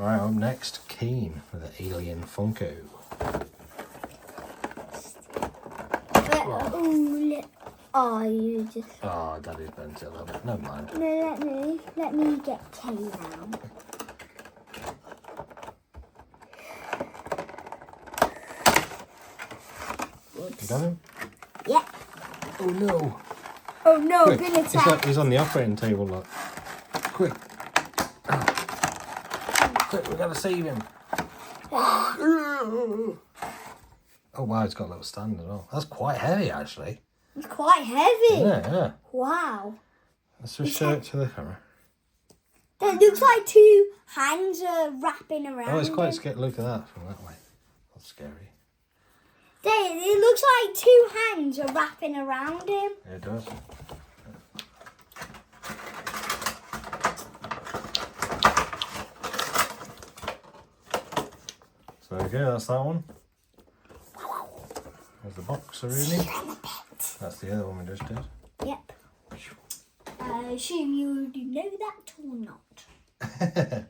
Right, up next, Kane with the Alien Funko. You just... Oh, Daddy's bent it a little bit. Never mind. No, let me get Kane now. You got him? Yeah. Oh no. Oh no, Quick. been attacked. He's on the operating table, look. Quick. Quick, we gotta save him. Oh wow, it's got a little stand as well. That's quite heavy actually. It's quite heavy. Yeah. Wow. Let's just show it to the camera. It looks like two hands are wrapping around. Oh, it's quite him. scary. Look at that from that way. That's scary. It looks like two hands are wrapping around him. Yeah, it does. So there you go, that's that one. There's the box already. That's the other one we just did. Yep. I assume you already know that or not.